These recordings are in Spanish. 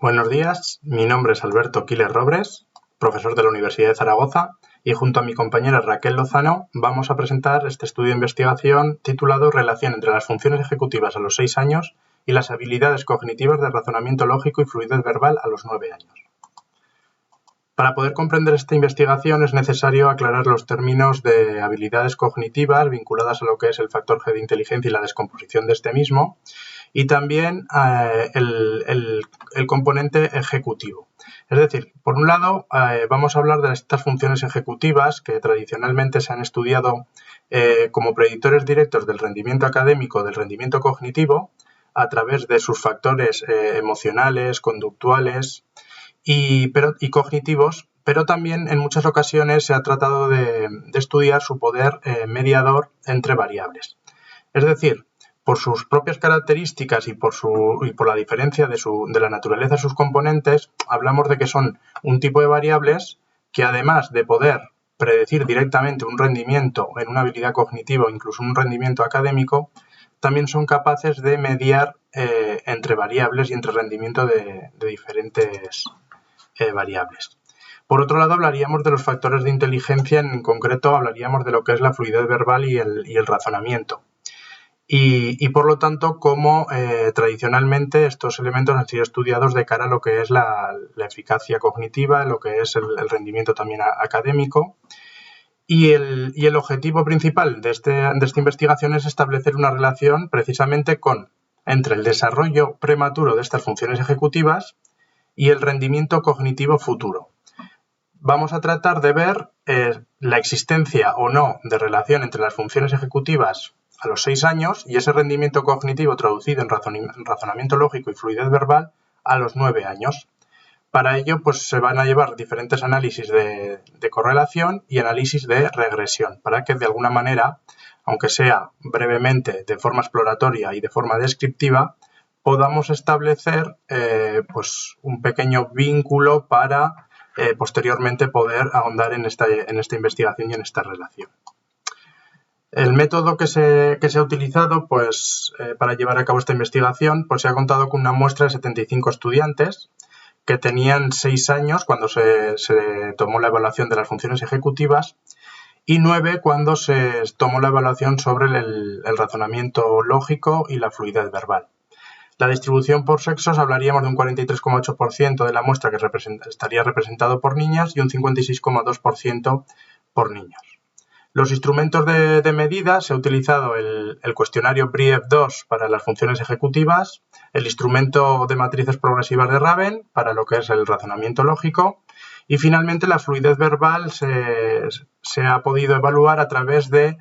Buenos días, mi nombre es Alberto Quiles Robres, profesor de la Universidad de Zaragoza, y junto a mi compañera Raquel Lozano vamos a presentar este estudio de investigación titulado Relación entre las funciones ejecutivas a los 6 años y las habilidades cognitivas de razonamiento lógico y fluidez verbal a los 9 años. Para poder comprender esta investigación es necesario aclarar los términos de habilidades cognitivas vinculadas a lo que es el factor G de inteligencia y la descomposición de este mismo, y también el componente ejecutivo. Es decir, por un lado, vamos a hablar de estas funciones ejecutivas que tradicionalmente se han estudiado como predictores directos del rendimiento académico, del rendimiento cognitivo, a través de sus factores emocionales, conductuales y cognitivos, pero también en muchas ocasiones se ha tratado de estudiar su poder mediador entre variables. Es decir, por sus propias características y por la diferencia de la naturaleza de sus componentes, hablamos de que son un tipo de variables que, además de poder predecir directamente un rendimiento en una habilidad cognitiva o incluso un rendimiento académico, también son capaces de mediar entre variables y entre rendimiento de diferentes variables. Por otro lado, hablaríamos de los factores de inteligencia, en concreto hablaríamos de lo que es la fluidez verbal y el razonamiento. Y por lo tanto, cómo tradicionalmente estos elementos han sido estudiados de cara a lo que es la eficacia cognitiva, lo que es el rendimiento también académico. Y el objetivo principal de esta investigación es establecer una relación precisamente entre el desarrollo prematuro de estas funciones ejecutivas y el rendimiento cognitivo futuro. Vamos a tratar de ver la existencia o no de relación entre las funciones ejecutivas a los 6 años y ese rendimiento cognitivo traducido en razonamiento lógico y fluidez verbal a los 9 años. Para ello, pues se van a llevar diferentes análisis de correlación y análisis de regresión, para que de alguna manera, aunque sea brevemente, de forma exploratoria y de forma descriptiva, podamos establecer pues un pequeño vínculo para posteriormente poder ahondar en esta investigación y en esta relación. El método que se ha utilizado para llevar a cabo esta investigación se ha contado con una muestra de 75 estudiantes que tenían 6 años cuando se tomó la evaluación de las funciones ejecutivas y 9 cuando se tomó la evaluación sobre el razonamiento lógico y la fluidez verbal. La distribución por sexos hablaríamos de un 43,8% de la muestra que estaría representado por niñas y un 56,2% por niños. Los instrumentos de medida se ha utilizado el cuestionario BRIEF-2 para las funciones ejecutivas, el instrumento de matrices progresivas de Raven para lo que es el razonamiento lógico y finalmente la fluidez verbal se ha podido evaluar a través de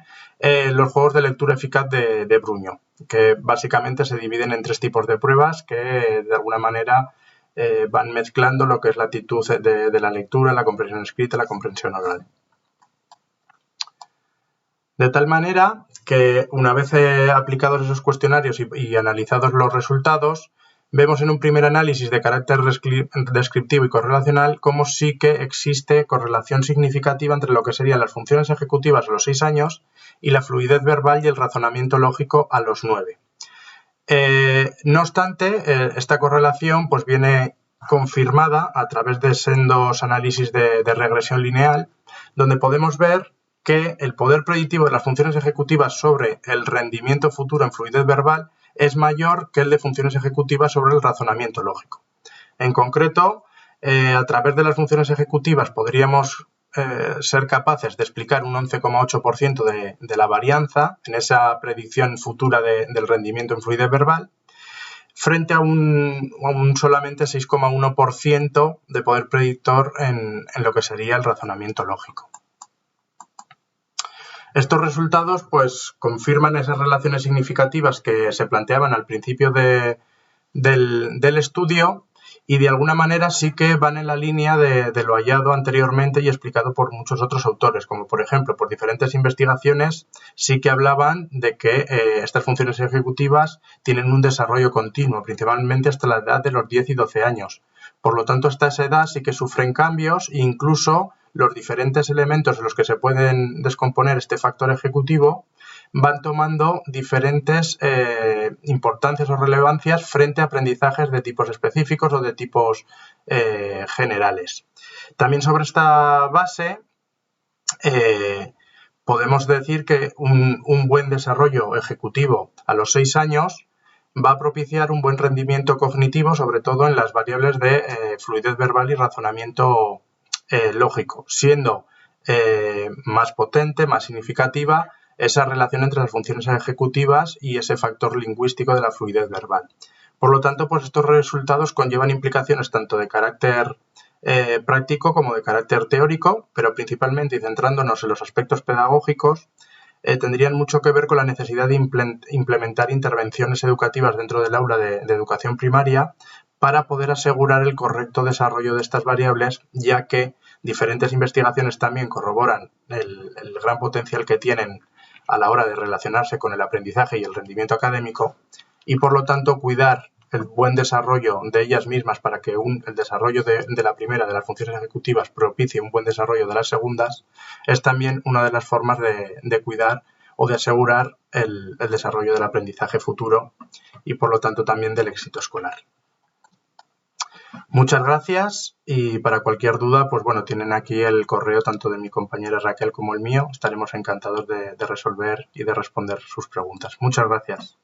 los juegos de lectura eficaz de Bruño, que básicamente se dividen en 3 tipos de pruebas que de alguna manera van mezclando lo que es la actitud de la lectura, la comprensión escrita y la comprensión oral. De tal manera que una vez aplicados esos cuestionarios y analizados los resultados, vemos en un primer análisis de carácter descriptivo y correlacional cómo sí que existe correlación significativa entre lo que serían las funciones ejecutivas a los 6 años y la fluidez verbal y el razonamiento lógico a los 9. No obstante, esta correlación viene confirmada a través de sendos análisis de regresión lineal, donde podemos ver que el poder predictivo de las funciones ejecutivas sobre el rendimiento futuro en fluidez verbal es mayor que el de funciones ejecutivas sobre el razonamiento lógico. En concreto, a través de las funciones ejecutivas podríamos ser capaces de explicar un 11,8% de la varianza en esa predicción futura del rendimiento en fluidez verbal, frente a un solamente 6,1% de poder predictor en lo que sería el razonamiento lógico. Estos resultados confirman esas relaciones significativas que se planteaban al principio del estudio y de alguna manera sí que van en la línea de lo hallado anteriormente y explicado por muchos otros autores, como por ejemplo por diferentes investigaciones sí que hablaban de que estas funciones ejecutivas tienen un desarrollo continuo, principalmente hasta la edad de los 10 y 12 años. Por lo tanto, hasta esa edad sí que sufren cambios e incluso los diferentes elementos en los que se pueden descomponer este factor ejecutivo van tomando diferentes importancias o relevancias frente a aprendizajes de tipos específicos o de tipos generales. También sobre esta base podemos decir que un buen desarrollo ejecutivo a los 6 años va a propiciar un buen rendimiento cognitivo, sobre todo en las variables de fluidez verbal y razonamiento lógico, siendo más potente, más significativa esa relación entre las funciones ejecutivas y ese factor lingüístico de la fluidez verbal. Por lo tanto, pues estos resultados conllevan implicaciones tanto de carácter práctico como de carácter teórico, pero principalmente y centrándonos en los aspectos pedagógicos, tendrían mucho que ver con la necesidad de implementar intervenciones educativas dentro del aula de educación primaria para poder asegurar el correcto desarrollo de estas variables, ya que diferentes investigaciones también corroboran el gran potencial que tienen a la hora de relacionarse con el aprendizaje y el rendimiento académico, y por lo tanto cuidar el buen desarrollo de ellas mismas para que el desarrollo de la primera, de las funciones ejecutivas, propicie un buen desarrollo de las segundas, es también una de las formas de cuidar o de asegurar el desarrollo del aprendizaje futuro y por lo tanto también del éxito escolar. Muchas gracias y para cualquier duda, pues bueno, tienen aquí el correo tanto de mi compañera Raquel como el mío. Estaremos encantados de resolver y de responder sus preguntas. Muchas gracias.